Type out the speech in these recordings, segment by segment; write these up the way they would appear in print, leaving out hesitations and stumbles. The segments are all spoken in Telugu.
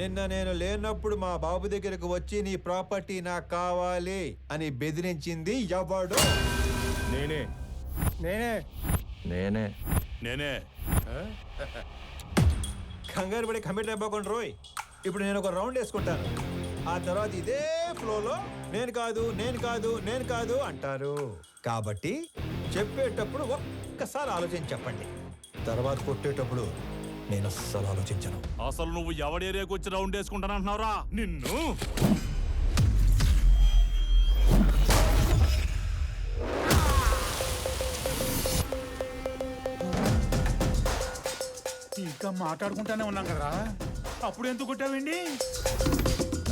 నిన్న నేను లేనప్పుడు మా బాబు దగ్గరకు వచ్చి నీ ప్రాపర్టీ నాకు కావాలి అని బెదిరించింది ఎవడు? నేనే నేనే నేనే నేనే. కంగారు పడి కమిట్ అయిపోకుండా రోయ్. ఇప్పుడు నేను ఒక రౌండ్ వేసుకుంటాను. ఆ తర్వాత ఇదే ఫ్లోలో నేను కాదు నేను కాదు నేను కాదు అంటారు. కాబట్టి చెప్పేటప్పుడు ఒక్కసారి ఆలోచించి చెప్పండి. తర్వాత కొట్టేటప్పుడు నేను అస్సలు ఆలోచించను. అసలు నువ్వు ఎవడి ఏరియాకి వచ్చి రౌండ్ వేసుకుంటానంటున్నావురా నిన్ను? ఇంకా మాట్లాడుకుంటానే ఉన్నాం కదరా, అప్పుడు ఎందుకు కొట్టావండి?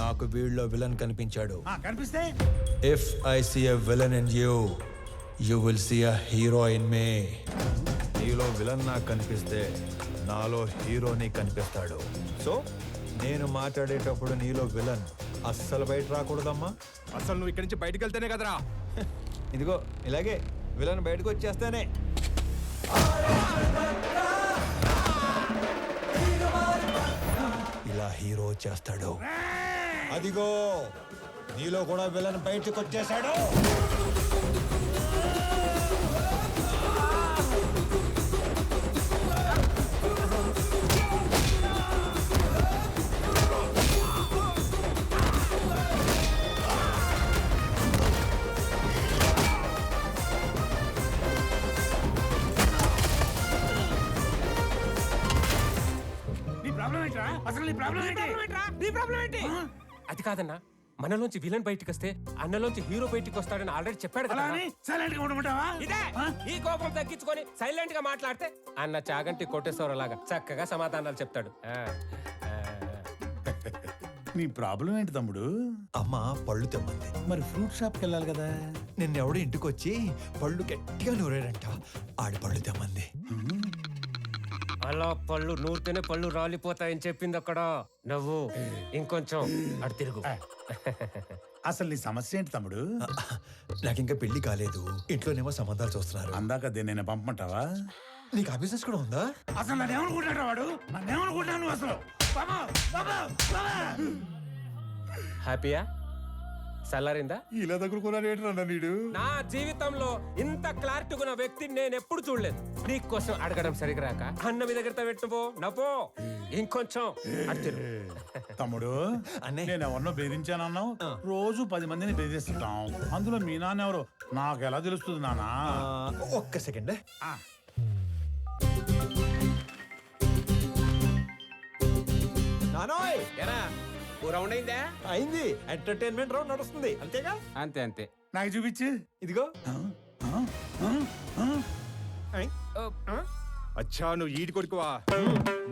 నాకు వీళ్ళలో విలన్ కనిపించాడు. కనిపిస్తే if I see a villain in you, you will see a hero in me. నీలో విలన్ నాకు కనిపిస్తే నాలో హీరోని కనిపిస్తాడు. సో నేను మాట్లాడేటప్పుడు నీలో విలన్ అస్సలు బయట రాకూడదమ్మా. అసలు నువ్వు ఇక్కడి నుంచి బయటకు వెళ్తేనే కదరా. ఇదిగో ఇలాగే విలన్ బయటకు వచ్చేస్తానే. ఇలా హీరో చేస్తాడు. అదిగో నీలో కూడా విలన్ బయటకు వచ్చేసాడు. అది కాదన్నా, మనలోంచి విలన్ బయటికి వస్తే అన్నలోంచి హీరో బయటికి వస్తాడని ఆల్రెడీ చెప్పాడు కదా. సైలెంట్ గా ఉండమంటావా? ఇదే ఈ కోపం తగ్గించుకొని సైలెంట్ గా మాట్లాడితే అన్న చాగంటి కొట్టేశ్వరలాగా చక్కగా సమాధానాలు చెప్తాడు. నీ ప్రాబ్లం ఏంటి తమ్ముడు? అమ్మ పళ్ళు తెమ్మంది. మరి ఫ్రూట్ షాప్ కి వెళ్ళాలి కదా. నిన్నెవడు ఇంటికి వచ్చి పళ్ళు గట్టిగా నూరాడంట. ఆడి పళ్ళు తెమ్మంది. అలా పళ్ళు నూరితేనే పళ్ళు రాలిపోతాయని చెప్పింది అక్కడ. నువ్వు ఇంకొంచెం అటు తిరుగు. అసలు నీ సమస్య ఏంటి తమ్ముడు? నాకింకా పెళ్లి కాలేదు. ఇంట్లోనేమో సంబంధాలు చూస్తున్నారు. అందాక నేను పంపమంటావా? నీకు ఆ బిజినెస్ కూడా ఉందా? అసలు నన్నేమనుకుంటాడు వాడు? నన్నేమనుకుంటాను అసలు? హ్యాపీయా? సల్లారిందా? ఇలా దగ్గరుకున్నాడు నీడు. నా జీవితంలో ఇంత క్లారిటీ ఉన్న వ్యక్తిని నేను ఎప్పుడు చూడలేదు. నీకోసం అడగడం సరిగ్గా రాక అన్న మీ దగ్గర పెట్టుపో నవ్వో. ఇంకొంచెం అటు తిరుగు. తమ్ముడు అన్నే. నేను ఎవరినో బెదిరించానన్నావు. రోజు 10 మందిని బెదిరిస్తుంటాం. అందులో మీ నాన్న ఎవరు నాకు ఎలా తెలుస్తుంది నాన్న? ఒక్క సెకండ్. నానోయ్ రౌండ్ అయిందా? అయింది. ఎంటర్టైన్మెంట్ రౌండ్ నడుస్తుంది అంతేగా? అంతే అంతే. నాకు చూపించు. ఇదిగో. అచ్చా నువ్వు ఈడి కొడుకువా?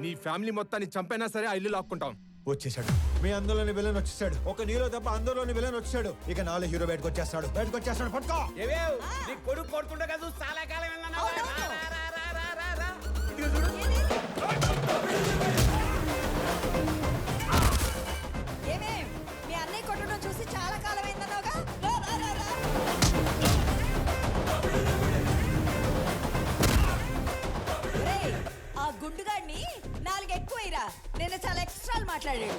నీ ఫ్యామిలీ మొత్తాన్ని చంపైనా సరే ఆ ఇల్లు లాక్కుంటాం. వచ్చేసాడు. మీ అందులోని విలన్ వచ్చేసాడు. ఒక నీలో తప్ప అందరిలోని విలన్ వచ్చాడు. ఇక నాలో హీరో బయటకు వచ్చేస్తాడు. పట్టుకో. నీ కొడుకు కొడుతుండే కదా చాలా కాలం. మీ అన్నయ్య కొట్టడం చూసి చాలా కాలం అయిందన్నావుగా. ఆ గుండుగాడిని 4 ఎక్కువైరా. నేను చాలా ఎక్స్ట్రాలు మాట్లాడాడు.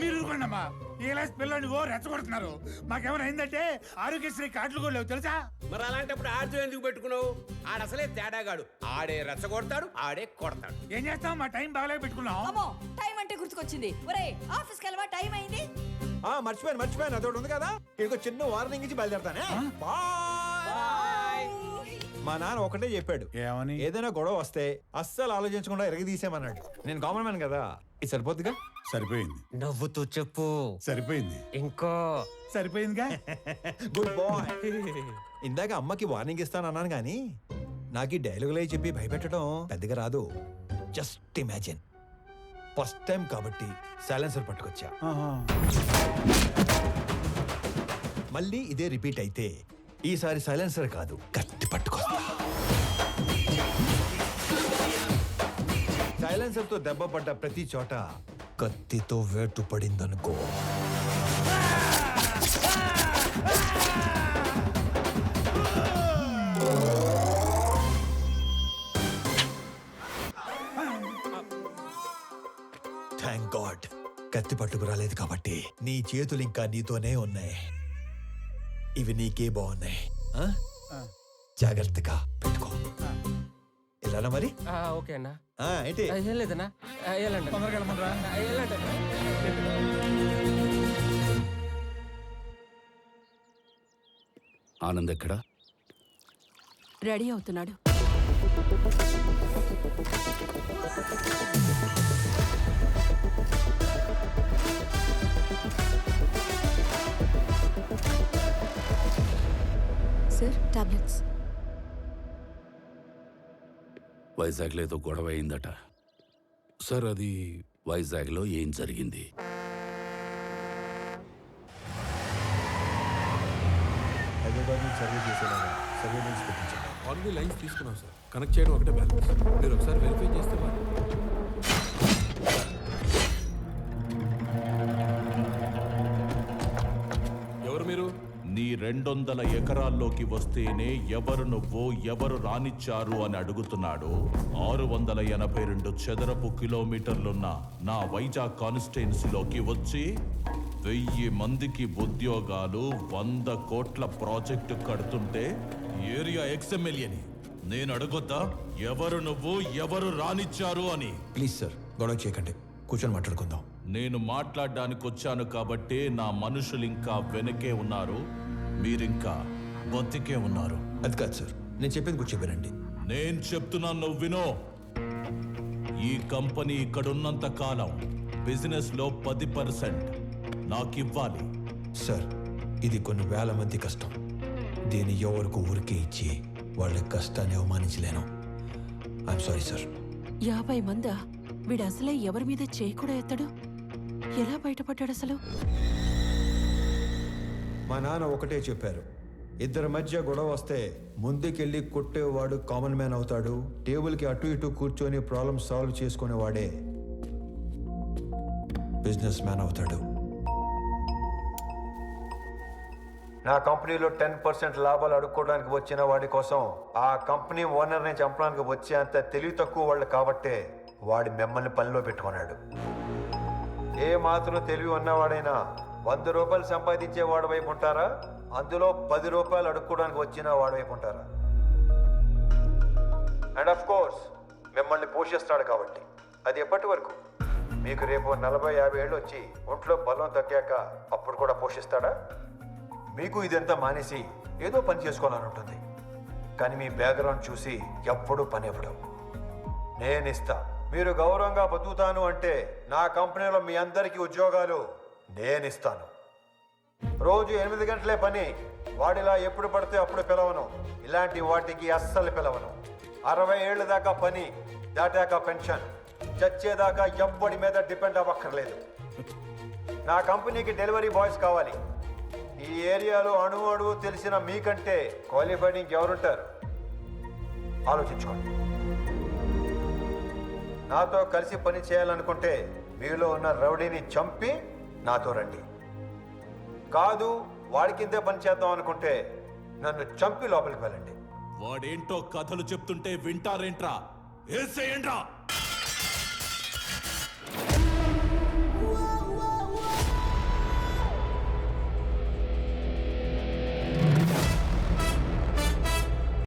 మీరు ఊరుకోండమ్మా. ఇలా పిల్లల్ని రెచ్చగొడుతున్నారు. మాకేమైనా అయిందంటే ఆరోగ్యశ్రీ కార్డులు కూడా లేవు తెలుసా? మరి అలాంటప్పుడు ఆర్జు ఎందుకు పెట్టుకున్నావు? ఆడసలే తేడాగాడు. ఆడే రెచ్చగొడతాడు, ఆడే కొడతాడు. ఏం చేస్తాం? మా టైం బాగాలేక పెట్టుకున్నాం. అమ్మో టైం అంటే గుర్తుకొచ్చింది. ఒరే ఆఫీస్కి వెళ్ళవా? టైం అయింది. మర్చిపోయాను. అదొకటి ఉంది కదా. ఇంకో చిన్న వార్నింగ్ ఇచ్చి బయలుదేరతానే. మా నాన్న ఒకటే చెప్పాడు. ఏమని? ఏదైనా గొడవ వస్తే అస్సలు ఆలోచించకుండా ఎరగదీసేమన్నాడు. నేను కామన్ మ్యాన్ కదా, ఇది సరిపోద్దిగా. సరిపోయింది. నవ్వుతూ చెప్పు. సరిపోయింది. ఇంకో సరిపోయిందిగా. Good bye. ఇందాక అమ్మకి వార్నింగ్ ఇస్తానన్నాను కానీ నాకు ఈ డైలాగులే చెప్పి భయపెట్టడం పెద్దగా రాదు. Just imagine. ఫస్ట్ టైం కాబట్టి సైలెన్సర్ పట్టుకొచ్చా. మళ్ళీ ఇదే రిపీట్ అయితే ఈసారి సైలెన్సర్ కాదు కత్తి పట్టుకొస్తా. సైలెన్సర్ తో దెబ్బ పడ్డ ప్రతి చోట కత్తితో వేటు పడిందనుకో. కత్తి పట్టుకు రాలేదు కాబట్టి నీ చేతులు ఇంకా నీతోనే ఉన్నాయి. ఇవి నీకే బాగున్నాయి. ఆ? జాగ్రత్తగా పెట్టుకో. ఇలానా మరి? ఓకే అన్నా. ఏంటి? ఏం లేదన్నా, వెళ్ళండి. తొందరగా వెళ్ళమనరా. వెళ్ళండి. ఆనంద్ ఎక్కడా? రెడీ అవుతున్నాడు. Sir, tablets. వైజాగ్లో ఏదో గొడవ అయిందట. సార్, అది వైజాగ్లో ఏం జరిగింది? హైదరాబాద్ నుంచి సర్వే చేసేలాగా సర్వేలెన్స్ పెట్టించండి. ఆల్రెడీ లైన్స్ తీసుకున్నాం సార్. కనెక్ట్ చేయడం ఒకటే బ్యాలెన్స్. మీరు ఒకసారి వెరిఫై చేస్తే ఎవరు మీరు? నీ 200 ఎకరాల్లోకి వస్తేనే ఎవరు నువ్వు, ఎవరు రానిచ్చారు అని అడుగుతున్నాడు. 682 చదరపు కిలోమీటర్లున్న నా వైజాగ్ కాన్స్టిట్యున్సీలోకి వచ్చి 1000 మందికి ఉద్యోగాలు, 100 కోట్ల ప్రాజెక్టు కడుతుంటే ఏరియా ఎక్స్ఎమ్మెల్యేని నేను అడగొద్దా ఎవరు నువ్వు, ఎవరు రానిచ్చారు అని? ప్లీజ్ సార్, గొడవ చేయకండి. కూర్చొని మాట్లాడుకుందాం. నేను మాట్లాడడానికి వచ్చాను కాబట్టే నా మనుషులు ఇంకా వెనకే ఉన్నారు, మీరింకా బతికే ఉన్నారు. అది కాదు సార్, నేను చెప్పింది కూర్చోబెరండి. నేను చెప్తున్నాను, నువ్వు వినో. ఈ కంపెనీ ఇక్కడున్నంత కాలం బిజినెస్ లో 10% నాకివ్వాలి. సార్, ఇది కొన్ని వేల మంది కష్టం. దీన్ని ఎవరికి ఊరికే ఇచ్చి వాళ్ళ కష్టాన్ని అవమానించలేను. I'm sorry sir. 50 మందా? వీడు అసలే ఎవరి మీద చేయి కూడా ఎత్తాడు. ఎలా బయటపడ్డాడు అసలు? మా నాన్న ఒకటే చెప్పారు, ఇద్దరి మధ్య గొడవ వస్తే ముందుకెళ్ళి కొట్టేవాడు కామన్ మ్యాన్ అవుతాడు, టేబుల్కి అటు ఇటు కూర్చొని ప్రాబ్లం సాల్వ్ చేసుకునేవాడే బిజినెస్ మ్యాన్ అవుతాడు. నా కంపెనీలో 10% లాభాలు అడుక్కోవడానికి వచ్చిన వాడి కోసం ఆ కంపెనీ ఓనర్ని చంపడానికి వచ్చే అంత తెలివి తక్కువ వాళ్ళు కాబట్టే వాడి మిమ్మల్ని పనిలో పెట్టుకున్నాడు. ఏ మాత్రం తెలివి ఉన్నవాడైనా 100 రూపాయలు సంపాదించే వాడి వైపు ఉంటారా, అందులో 10 రూపాయలు అడుక్కోవడానికి వచ్చిన వాడి వైపు ఉంటారా? అండ్ ఆఫ్ కోర్స్ మిమ్మల్ని పోషిస్తాడు కాబట్టి. అది ఎప్పటి వరకు? మీకు రేపు 40-50 ఏళ్ళు వచ్చి ఒంట్లో బలం తగ్గాక అప్పుడు కూడా పోషిస్తాడా? మీకు ఇదంతా మానేసి ఏదో పని చేసుకోవాలని ఉంటుంది, కానీ మీ బ్యాక్గ్రౌండ్ చూసి ఎప్పుడూ పని ఇవ్వడం. నేను ఇస్తా. మీరు గౌరవంగా బతుకుతాను అంటే నా కంపెనీలో మీ అందరికీ ఉద్యోగాలు నేను ఇస్తాను. రోజు 8 గంటలే పని. వాడిలా ఎప్పుడు పడితే అప్పుడు పిలవను. ఇలాంటి వాటికి అస్సలు పిలవను. 60 ఏళ్ళ దాకా పని, దాటాక పెన్షన్. చచ్చేదాకా ఎవ్వడి మీద డిపెండ్ అవ్వక్కర్లేదు. నా కంపెనీకి డెలివరీ బాయ్స్ కావాలి. ఈ ఏరియాలో అణువు తెలిసిన మీకంటే క్వాలిఫైడ్ ఇంకెవరుంటారు? ఆలోచించుకోండి. నాతో కలిసి పని చేయాలనుకుంటే మీలో ఉన్న రౌడీని చంపి నాతో రండి. కాదు, వాడి కిందే పని చేద్దాం అనుకుంటే నన్ను చంపి లోపలికి వెళ్ళండి. వాడేంటో కథలు చెప్తుంటే వింటారేంట్రా? ఏసేయండ్రా.